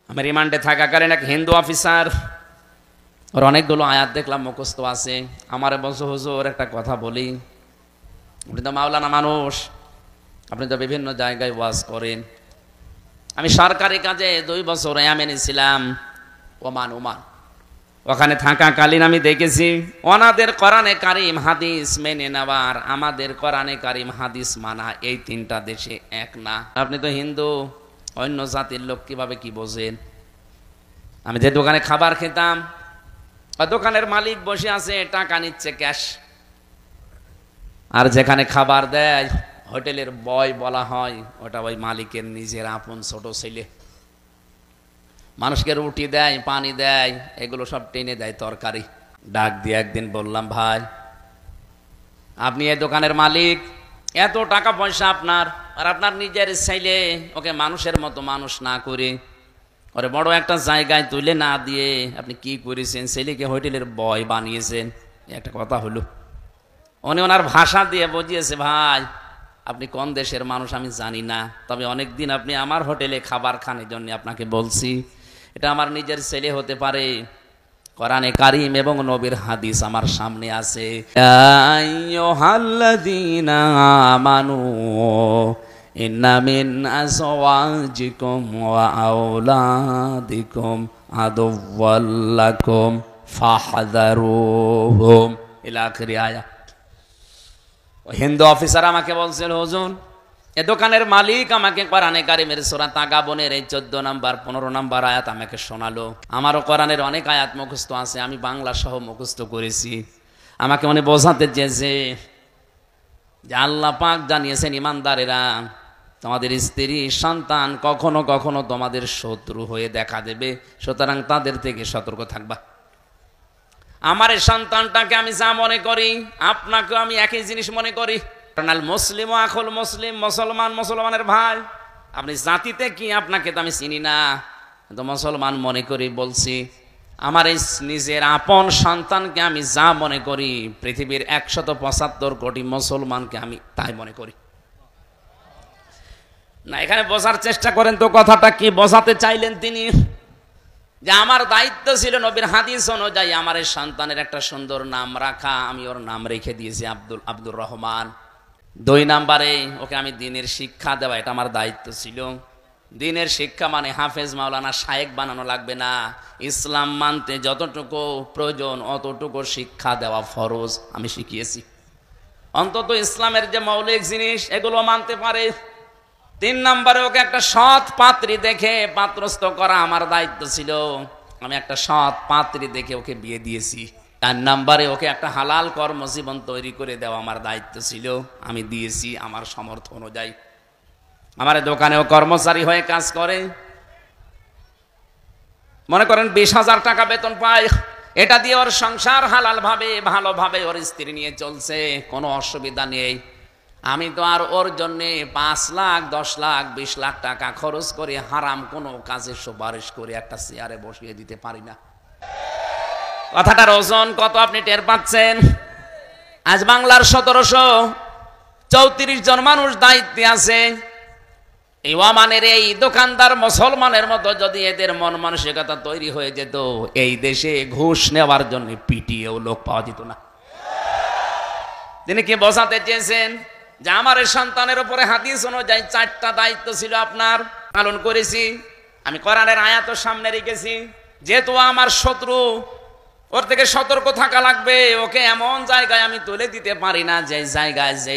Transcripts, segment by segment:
আমি রিমান্ডে থাকাকালীন এক হিন্দু অফিসার, ওর অনেকগুলো আয়াত দেখলাম মুখস্থ আছে। আমার বলছো হুজুর একটা কথা বলি, আপনি তো মাওলানা মানুষ, আপনি তো বিভিন্ন জায়গায় ওয়াজ করেন। আমি সরকারি কাজে 2 বছর ইয়ামেনে ছিলাম, ওমান। ওখানে থাকাকালীন আমি দেখেছি ওনাদের কোরআনে কারিম হাদিস মেনে নেওয়ার আমাদের কোরআনে কারিম হাদিস মানা, এই 3টা দেশে এক না। আপনি তো হিন্দু, অন্য জাতির লোক কিভাবে কি বোঝেন? আমি যে দোকানে খাবার খেতাম, দোকানের মালিক বসে আছে, টাকা নিচ্ছে ক্যাশ, আর যেখানে খাবার দেয় হোটেলের বয় বলা হয়, ওটা ওই মালিকের নিজের আপন ছোট ছেলে। মানুষকে রুটি দেয়, পানি দেয়, এগুলো সব টেনে দেয় তরকারি। ডাক দিয়ে একদিন বললাম, ভাই আপনি এই দোকানের মালিক, এত টাকা পয়সা আপনার, আর আপনার নিজের ছেলে ওকে মানুষের মতো মানুষ না করে ওরে বড় একটা জায়গায় তুলে না দিয়ে আপনি কি করেছেন? ছেলেকে হোটেলের বয় বানিয়েছেন। একটা কথা হলো, উনি ওনার ভাষা দিয়ে বুঝিয়েছে, ভাই আপনি কোন দেশের মানুষ আমি জানি না, তবে অনেকদিন আপনি আমার হোটেলে খাবার খান, এই জন্য আপনাকে বলছি। এটা আমার নিজের ছেলে হতে পারে, কোরআনে কারিম এবং নবীর হাদিস আমার সামনে আছে। আইয়ুহাল্লাযীনা আমানু ইন্না মিন আযওয়াজিকুম ওয়া আওলাদিকুম আদুওয়াল লাকুম ফাহযারুহুম ইলা আখির আয়াত। হিন্দু অফিসার আমাকে বলছিল, হুজুর এ দোকানের মালিক আমাকে কোরআনে কারিমের সূরা তাগাবনের এই 14 নাম্বার 15 নাম্বার আয়াত আমাকে শোনালো। আমারও কোরআনের অনেক আয়াত মুখস্থ আছে, আমি বাংলা সহ মুখস্থ করেছি। আমাকে মনে বোঝাতে চেয়েছে যে আল্লাহ পাক জানিয়েছেন, ইমানদারেরা তোমাদের স্ত্রী সন্তান কখনো কখনো তোমাদের শত্রু হয়ে দেখা দেবে, সুতরাং তাদের থেকে সতর্ক থাকবা। আমার এই সন্তানটাকে আমি যা মনে করি, আপনাকে আমি একই জিনিস মনে করি। মুসলিম আখুল মুসলিম, মুসলমান মুসলমানের ভাই। আপনি জাতিতে কি আপনাকে তো আমি চিনি না, তো মুসলমান মনে করি বলছি। আমার এই নিজের আপন সন্তানকে আমি যা মনে করি, পৃথিবীর 175 কোটি মুসলমানকে আমি তাই মনে করি না। এখানে বোঝার চেষ্টা করেন তো কথাটা কি বোঝাতে চাইলেন তিনি। যে আমার দায়িত্ব ছিল নবীর হাদিস অনুযায়ী আমার এই সন্তানের একটা সুন্দর নাম রাখা, আমি ওর নাম রেখে দিয়েছি আব্দুর রহমান। 2 নাম্বারে ওকে আমি দ্বীনের শিক্ষা দেওয়া, এটা আমার দায়িত্ব ছিল। দ্বীনের শিক্ষা মানে হাফেজ মাওলানা শায়েক বানানো লাগবে না, ইসলাম মানতে যতটুকু প্রয়োজন অতটুকু শিক্ষা দেওয়া ফরজ, আমি শিখিয়েছি। অন্তত ইসলামের যে মৌলিক জিনিস এগুলো মানতে পারে। 3 নাম্বারে ওকে একটা সৎ পাত্রী দেখে পাত্রস্থ করা আমার দায়িত্ব ছিল, আমি একটা সৎ পাত্রী দেখে ওকে বিয়ে দিয়েছি। 4 নাম্বারে ওকে একটা হালাল কর্মজীবন তৈরি করে দেওয়া আমার দায়িত্ব ছিল, আমি দিয়েছি আমার সামর্থ্য অনুযায়ী। আমার দোকানেও কর্মচারী হয়ে কাজ করে, মনে করেন 20,000 টাকা বেতন পায়, এটা দিয়ে ওর সংসার হালাল ভাবে ভালোভাবে ওর স্ত্রী নিয়ে চলছে, কোনো অসুবিধা নেই। আমি তো আর ওর জন্য 5 লাখ 10 লাখ 20 লাখ টাকা খরচ করে হারাম কোনো কাজে সুপারিশ করে একটা চেয়ারে বসিয়ে দিতে পারি না। কথাটার ওজন কত আপনি টের পাচ্ছেন? আজ বাংলার 1734 জন মানুষ দায়িত্বে আছে। এই ওমানের এই দোকানদার মুসলমানের মতো যদি এদের মন মানসিকতা তৈরি হয়ে যেত, এই দেশে ঘুষ নেওয়ার জন্য পিটিয়েও লোক পাওয়া যেত না। তিনি কি বোঝাতে চেয়েছেন? যে আমার এই সন্তানের উপরে হাদিস অনুযায়ী 4টা দায়িত্ব ছিল আপনার, পালন করেছি। আমি কোরআনের আয়াত সামনে রেখেছি, যেহেতু আমার শত্রু, ওর থেকে সতর্ক থাকা লাগবে। ওকে এমন জায়গায় আমি তুলে দিতে পারি না যে জায়গায় যে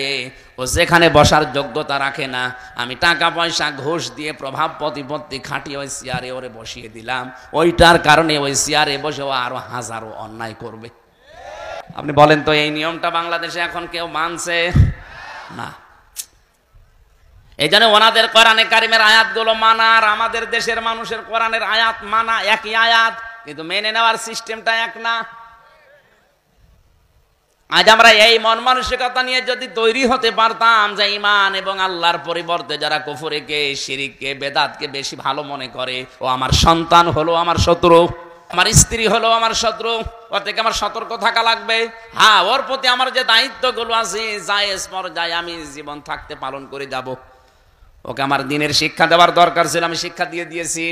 ও যেখানে বসার যোগ্যতা রাখে না। আমি টাকা পয়সা ঘুষ দিয়ে প্রভাব প্রতিপত্তি খাটিয়ে ওই চেয়ারে ওরে বসিয়ে দিলাম, ওইটার কারণে ওই চেয়ারে বসে ও আরো হাজারো অন্যায় করবে। আপনি বলেন তো এই নিয়মটা বাংলাদেশে এখন কেউ মানছে না? এই জন্য ওনাদের কোরআনে কারিমের আয়াতগুলো মানা আর আমাদের দেশের মানুষের কোরআনের আয়াত মানা একই আয়াত, কিন্তু মেনে নেওয়ার সিস্টেমটা এক না। আজ আমরা এই মন মানসিকতা নিয়ে যদি তৈরি হতে পারতাম যে ঈমান এবং আল্লাহর পরিবর্তে যারা কুফরকে, শিরককে, বেদাতকে বেশি ভালো মনে করে, ও আমার সন্তান হলো আমার শত্রু, আমার স্ত্রী হলো আমার শত্রু, ওর থেকে আমার সতর্ক থাকা লাগবে। হ্যাঁ, ওর প্রতি আমার যে দায়িত্বগুলো আছে জায়েজ পর্যায়ে আমি জীবন থাকতে পালন করে যাব। ওকে আমার দ্বীনের শিক্ষা দেওয়ার দরকার ছিল, আমি শিক্ষা দিয়ে দিয়েছি।